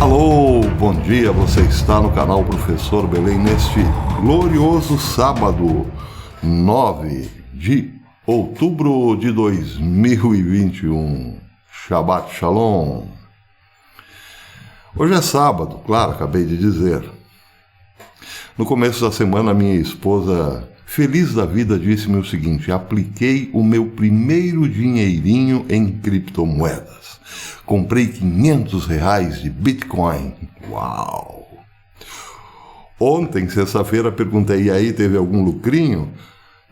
Alô, bom dia, você está no canal Professor Belém neste glorioso sábado, 9 de outubro de 2021. Shabbat Shalom. Hoje é sábado, claro, acabei de dizer. No começo da semana, minha esposa, feliz da vida, disse-me o seguinte: apliquei o meu primeiro dinheirinho em criptomoedas. Comprei R$500 de Bitcoin. Uau! Ontem, sexta-feira, perguntei, e aí, teve algum lucrinho?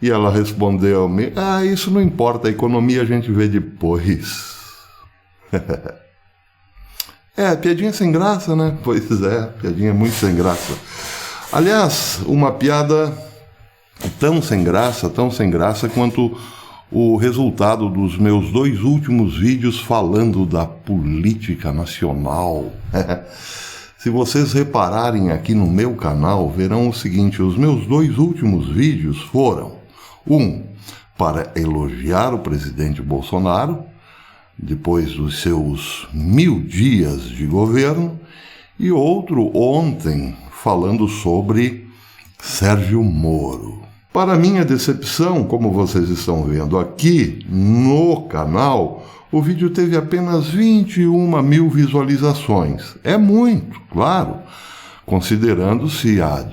E ela respondeu-me, isso não importa, a economia a gente vê depois. Piadinha sem graça, né? Pois é, piadinha muito sem graça. Aliás, uma piada tão sem graça quanto o resultado dos meus 2 últimos vídeos falando da política nacional. Se vocês repararem aqui no meu canal, verão o seguinte: os meus 2 últimos vídeos foram para elogiar o presidente Bolsonaro, depois dos seus 1000 dias de governo, e outro ontem, falando sobre Sérgio Moro. Para minha decepção, como vocês estão vendo aqui no canal, o vídeo teve apenas 21 mil visualizações. É muito, claro, considerando-se a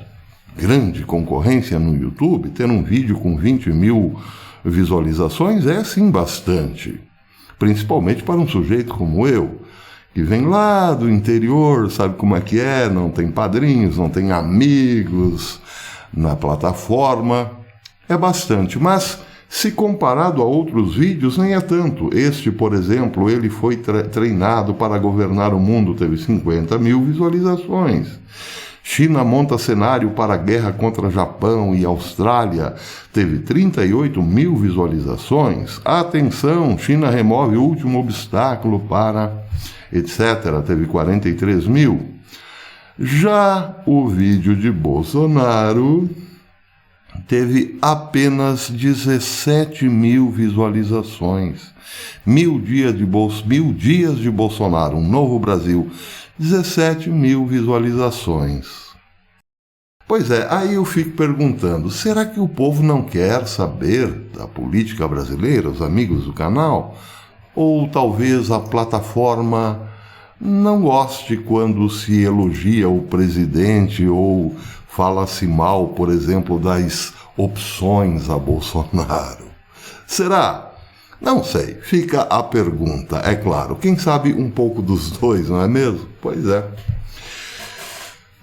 grande concorrência no YouTube, ter um vídeo com 20 mil visualizações é sim bastante. Principalmente para um sujeito como eu, que vem lá do interior, sabe como é que é, não tem padrinhos, não tem amigos na plataforma, é bastante, mas se comparado a outros vídeos nem é tanto. Este, por exemplo, ele foi treinado para governar o mundo, teve 50 mil visualizações. China monta cenário para a guerra contra Japão e Austrália, teve 38 mil visualizações. Atenção, China remove o último obstáculo para etc., teve 43 mil. Já o vídeo de Bolsonaro teve apenas 17 mil visualizações. 1000 dias de Bolsonaro, um novo Brasil, 17 mil visualizações. Pois é, aí eu fico perguntando, será que o povo não quer saber da política brasileira, os amigos do canal? Ou talvez a plataforma não goste quando se elogia o presidente ou fala-se mal, por exemplo, das opções a Bolsonaro? Será? Não sei, fica a pergunta. É claro, quem sabe um pouco dos dois, não é mesmo? Pois é.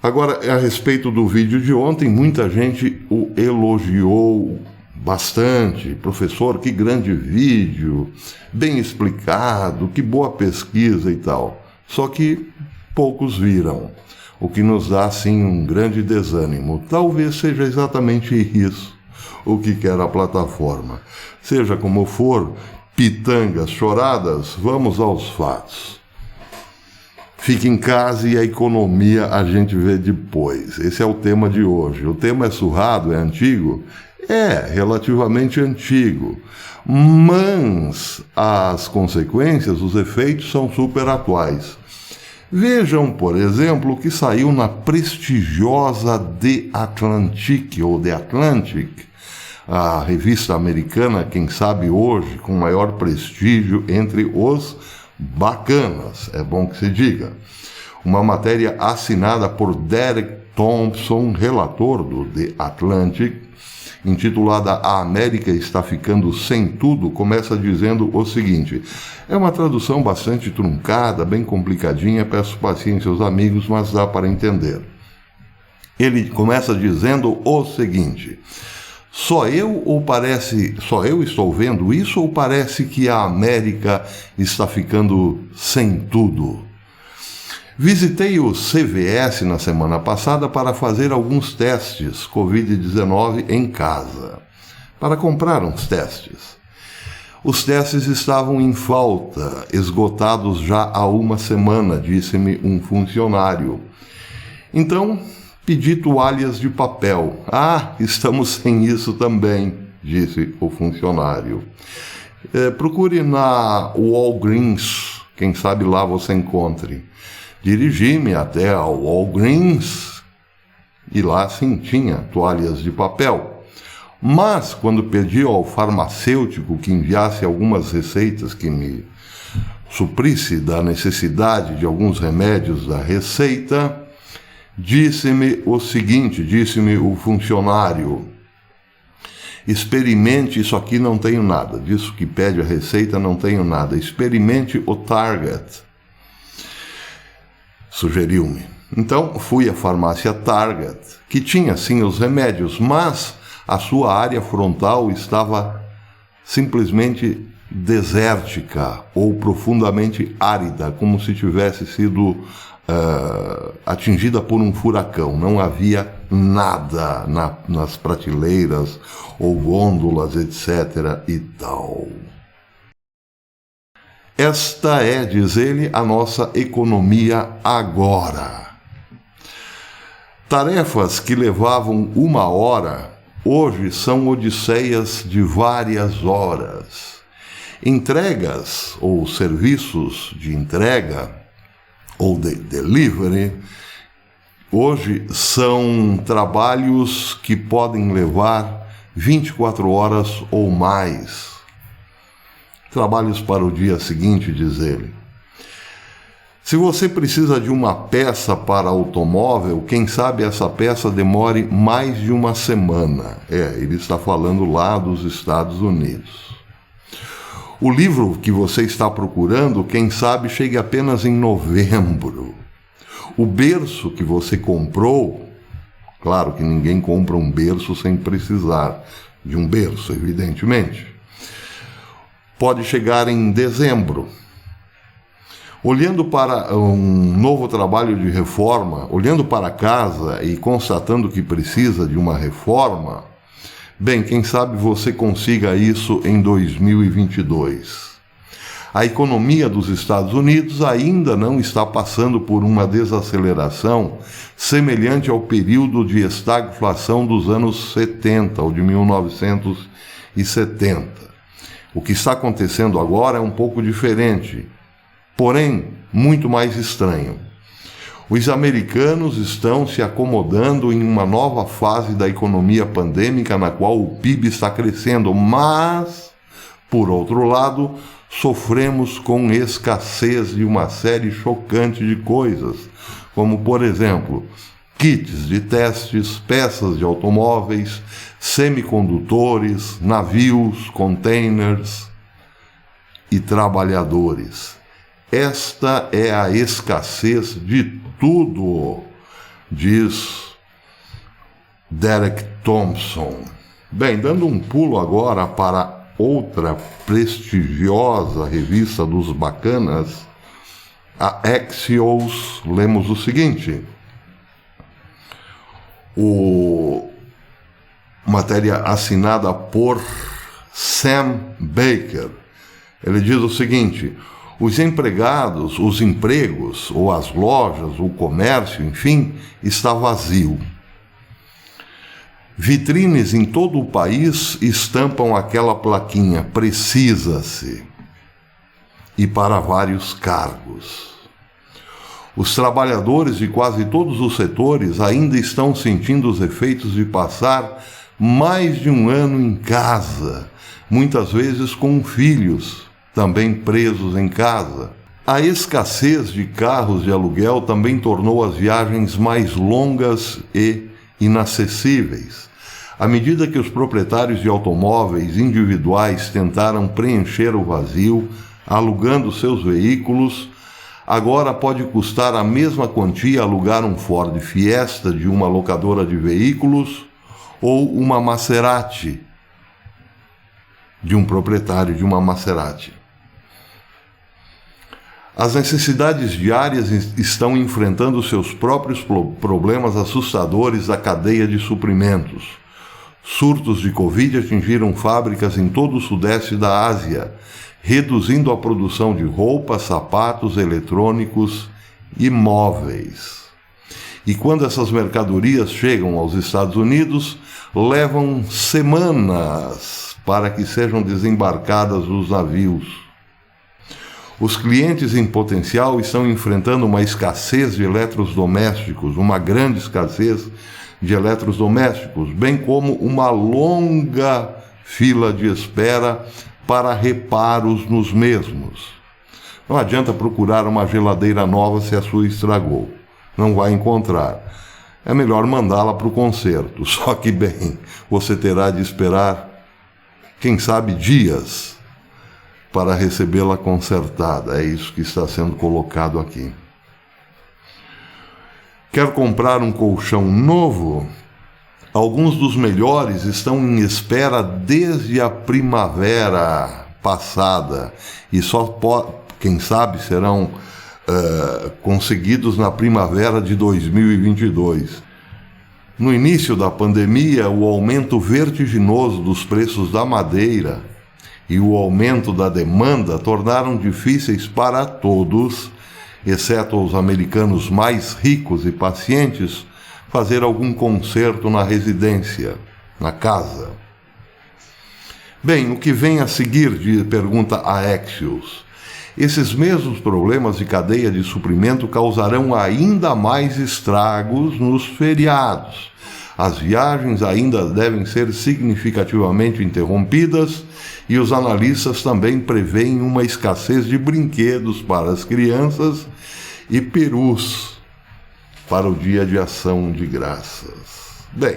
Agora, a respeito do vídeo de ontem, muita gente o elogiou bastante. Professor, que grande vídeo, bem explicado, que boa pesquisa e tal. Só que poucos viram, o que nos dá, sim, um grande desânimo. Talvez seja exatamente isso o que quer a plataforma. Seja como for, pitangas choradas, vamos aos fatos. Fique em casa e a economia a gente vê depois. Esse é o tema de hoje. O tema é surrado, é antigo? É, relativamente antigo. Mas as consequências, os efeitos são super atuais. Vejam, por exemplo, o que saiu na prestigiosa The Atlantic, ou The Atlantic, a revista americana, quem sabe hoje, com maior prestígio entre os bacanas, é bom que se diga. Uma matéria assinada por Derek Thompson, relator do The Atlantic, intitulada A América está ficando sem tudo, começa dizendo o seguinte. É uma tradução bastante truncada, bem complicadinha, peço paciência aos amigos, mas dá para entender. Ele começa dizendo o seguinte: só eu estou vendo isso ou parece que a América está ficando sem tudo? Visitei o CVS na semana passada para fazer alguns testes Covid-19 em casa, para comprar uns testes. Os testes estavam em falta, esgotados já há uma semana, disse-me um funcionário. Então, pedi toalhas de papel. Estamos sem isso também, disse o funcionário. Procure na Walgreens, quem sabe lá você encontre. Dirigi-me até ao Walgreens e lá sim tinha toalhas de papel. Mas, quando pedi ao farmacêutico que enviasse algumas receitas que me suprisse da necessidade de alguns remédios da receita, disse-me o seguinte, disse-me o funcionário: experimente, isso aqui não tenho nada, disso que pede a receita não tenho nada, experimente o Target. Sugeriu-me. Então fui à farmácia Target, que tinha sim os remédios, mas a sua área frontal estava simplesmente desértica ou profundamente árida, como se tivesse sido atingida por um furacão. Não havia nada nas prateleiras ou gôndolas, etc. e tal. Esta é, diz ele, a nossa economia agora. Tarefas que levavam 1 hora, hoje são odisseias de várias horas. Entregas ou serviços de entrega ou de delivery, hoje são trabalhos que podem levar 24 horas ou mais. Trabalhos para o dia seguinte, diz ele. Se você precisa de uma peça para automóvel, quem sabe essa peça demore mais de 1 semana. Ele está falando lá dos Estados Unidos. O livro que você está procurando, quem sabe, chegue apenas em novembro. O berço que você comprou, claro que ninguém compra um berço sem precisar de um berço, evidentemente, pode chegar em dezembro. Olhando para um novo trabalho de reforma, olhando para casa e constatando que precisa de uma reforma, bem, quem sabe você consiga isso em 2022. A economia dos Estados Unidos ainda não está passando por uma desaceleração semelhante ao período de estagflação dos anos 70 ou de 1970. O que está acontecendo agora é um pouco diferente, porém muito mais estranho. Os americanos estão se acomodando em uma nova fase da economia pandêmica na qual o PIB está crescendo, mas, por outro lado, sofremos com escassez de uma série chocante de coisas, como, por exemplo, kits de testes, peças de automóveis, semicondutores, navios, containers e trabalhadores. Esta é a escassez de tudo, diz Derek Thompson. Bem, dando um pulo agora para outra prestigiosa revista dos bacanas, a Axios, lemos o seguinte. Matéria assinada por Sam Baker. Ele diz o seguinte: os empregados, os empregos, ou as lojas, o comércio, enfim, está vazio. Vitrines em todo o país estampam aquela plaquinha, precisa-se, e para vários cargos. Os trabalhadores de quase todos os setores ainda estão sentindo os efeitos de passar mais de 1 ano em casa, muitas vezes com filhos, também presos em casa. A escassez de carros de aluguel também tornou as viagens mais longas e inacessíveis. À medida que os proprietários de automóveis individuais tentaram preencher o vazio, alugando seus veículos, agora pode custar a mesma quantia alugar um Ford Fiesta de uma locadora de veículos ou uma Maserati, de um proprietário de uma Maserati. As necessidades diárias estão enfrentando seus próprios problemas assustadores da cadeia de suprimentos. Surtos de Covid atingiram fábricas em todo o sudeste da Ásia, reduzindo a produção de roupas, sapatos, eletrônicos e móveis. E quando essas mercadorias chegam aos Estados Unidos, levam semanas para que sejam desembarcadas dos navios. Os clientes em potencial estão enfrentando uma escassez de eletrodomésticos, uma grande escassez de eletrodomésticos, bem como uma longa fila de espera para reparos nos mesmos. Não adianta procurar uma geladeira nova se a sua estragou. Não vai encontrar. É melhor mandá-la para o conserto. Só que, bem, você terá de esperar, quem sabe, dias para recebê-la consertada. É isso que está sendo colocado aqui. Quer comprar um colchão novo? Alguns dos melhores estão em espera desde a primavera passada e só, quem sabe, serão conseguidos na primavera de 2022. No início da pandemia, o aumento vertiginoso dos preços da madeira e o aumento da demanda tornaram difíceis para todos, exceto os americanos mais ricos e pacientes, fazer algum conserto na residência, na casa. Bem, o que vem a seguir, pergunta a Axios. Esses mesmos problemas de cadeia de suprimento causarão ainda mais estragos nos feriados. As viagens ainda devem ser significativamente interrompidas e os analistas também preveem uma escassez de brinquedos para as crianças e perus para o Dia de Ação de Graças. Bem,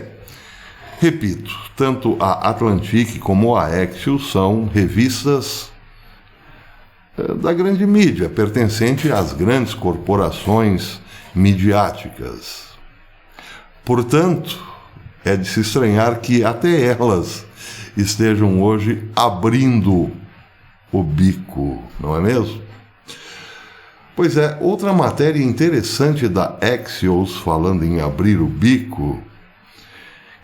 repito, tanto a Atlantic como a Axios são revistas da grande mídia, pertencente às grandes corporações midiáticas. Portanto, é de se estranhar que até elas estejam hoje abrindo o bico, não é mesmo? Pois é, outra matéria interessante da Axios, falando em abrir o bico,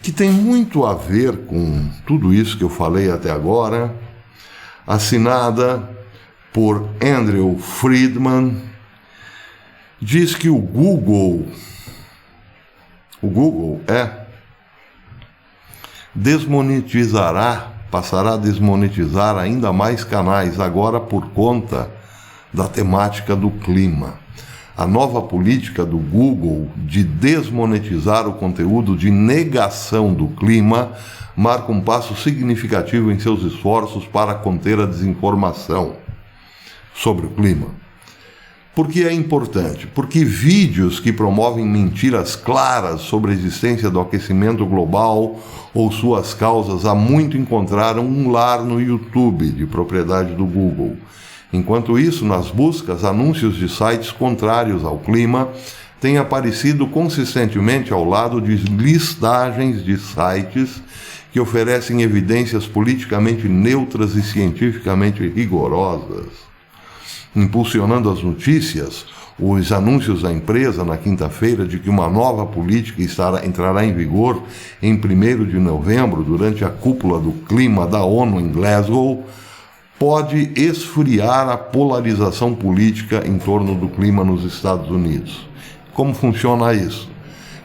que tem muito a ver com tudo isso que eu falei até agora, assinada por Andrew Friedman, diz que o Google passará a desmonetizar ainda mais canais agora por conta da temática do clima. A nova política do Google de desmonetizar o conteúdo de negação do clima marca um passo significativo em seus esforços para conter a desinformação sobre o clima. Por que é importante? Porque vídeos que promovem mentiras claras sobre a existência do aquecimento global ou suas causas há muito encontraram um lar no YouTube, de propriedade do Google. Enquanto isso, nas buscas, anúncios de sites contrários ao clima têm aparecido consistentemente ao lado de listagens de sites que oferecem evidências politicamente neutras e cientificamente rigorosas. Impulsionando as notícias, os anúncios da empresa na quinta-feira de que uma nova política entrará em vigor em 1º de novembro, durante a cúpula do clima da ONU em Glasgow, pode esfriar a polarização política em torno do clima nos Estados Unidos. Como funciona isso?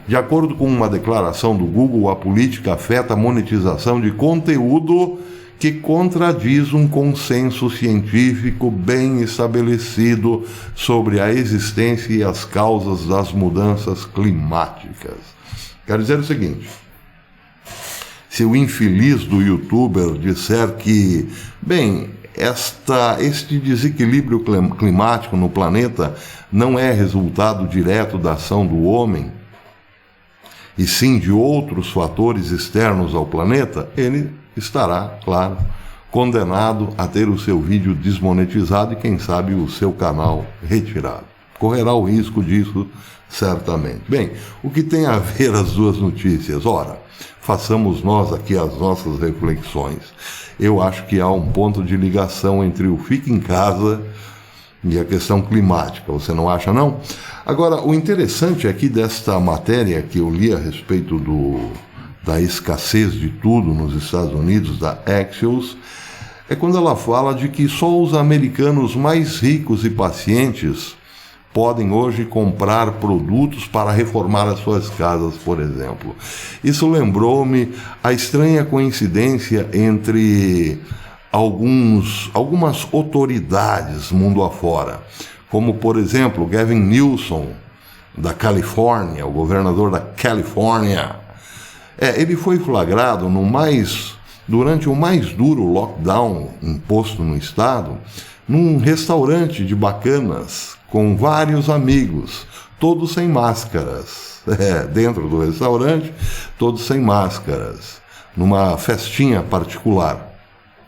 De acordo com uma declaração do Google, a política afeta a monetização de conteúdo que contradiz um consenso científico bem estabelecido sobre a existência e as causas das mudanças climáticas. Quero dizer o seguinte: se o infeliz do youtuber disser que, bem, este desequilíbrio climático no planeta não é resultado direto da ação do homem, e sim de outros fatores externos ao planeta, ele estará, claro, condenado a ter o seu vídeo desmonetizado e, quem sabe, o seu canal retirado. Correrá o risco disso, certamente. Bem, o que tem a ver as duas notícias? Ora, façamos nós aqui as nossas reflexões. Eu acho que há um ponto de ligação entre o fique em casa e a questão climática. Você não acha, não? Agora, o interessante aqui desta matéria que eu li a respeito da escassez de tudo nos Estados Unidos, da Axios, é quando ela fala de que só os americanos mais ricos e pacientes podem hoje comprar produtos para reformar as suas casas, por exemplo. Isso lembrou-me a estranha coincidência entre algumas autoridades mundo afora, como, por exemplo, Gavin Newsom, da Califórnia, o governador da Califórnia. Ele foi flagrado durante o mais duro lockdown imposto no estado, num restaurante de bacanas, com vários amigos, todos sem máscaras. Dentro do restaurante, todos sem máscaras, numa festinha particular.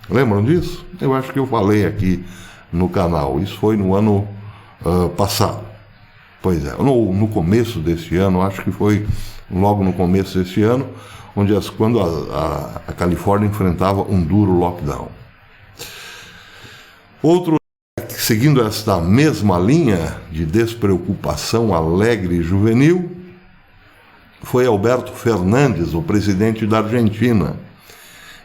Lembram disso? Eu acho que eu falei aqui no canal. Isso foi no ano passado. Pois é, no começo deste ano, acho que foi logo no começo deste ano, quando a Califórnia enfrentava um duro lockdown. Outro, seguindo esta mesma linha de despreocupação alegre e juvenil, foi Alberto Fernandes, o presidente da Argentina.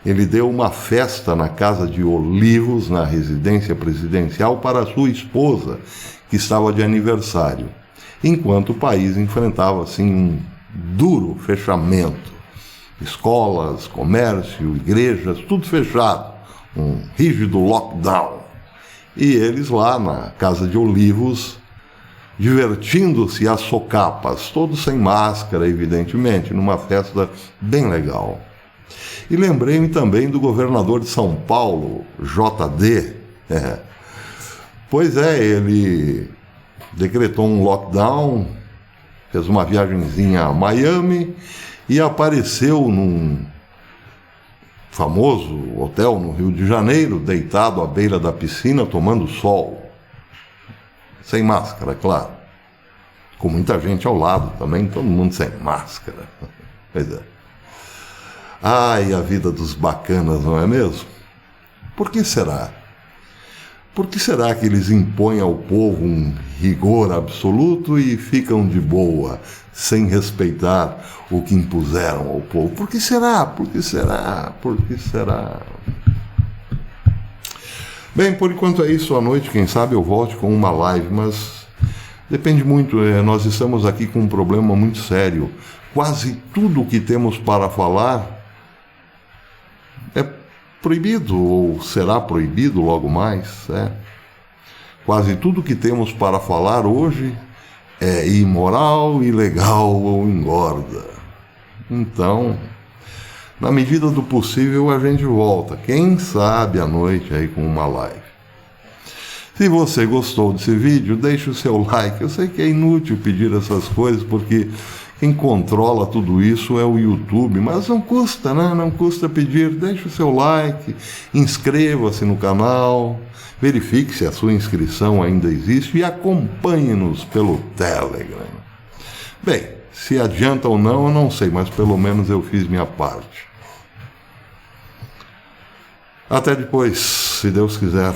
Ele deu uma festa na Casa de Olivos, na residência presidencial, para a sua esposa, que estava de aniversário, enquanto o país enfrentava assim um duro fechamento. Escolas, comércio, igrejas, tudo fechado, um rígido lockdown. E eles lá na Casa de Olivos, divertindo-se às socapas, todos sem máscara, evidentemente, numa festa bem legal. E lembrei-me também do governador de São Paulo, JD. Pois é, ele decretou um lockdown, fez uma viagenzinha a Miami e apareceu num famoso hotel no Rio de Janeiro, deitado à beira da piscina, tomando sol. Sem máscara, claro. Com muita gente ao lado também, todo mundo sem máscara. Pois é. Ai, a vida dos bacanas, não é mesmo? Por que será? Por que será que eles impõem ao povo um rigor absoluto e ficam de boa, sem respeitar o que impuseram ao povo? Por que será? Por que será? Por que será? Bem, por enquanto é isso. À noite, quem sabe eu volte com uma live, mas depende muito. Nós estamos aqui com um problema muito sério. Quase tudo o que temos para falar é proibido, ou será proibido logo mais. Quase tudo que temos para falar hoje é imoral, ilegal ou engorda. Então, na medida do possível, a gente volta. Quem sabe à noite aí com uma live. Se você gostou desse vídeo, deixe o seu like. Eu sei que é inútil pedir essas coisas, porque quem controla tudo isso é o YouTube, mas não custa, né? Não custa pedir. Deixe o seu like, inscreva-se no canal, verifique se a sua inscrição ainda existe e acompanhe-nos pelo Telegram. Bem, se adianta ou não, eu não sei, mas pelo menos eu fiz minha parte. Até depois, se Deus quiser.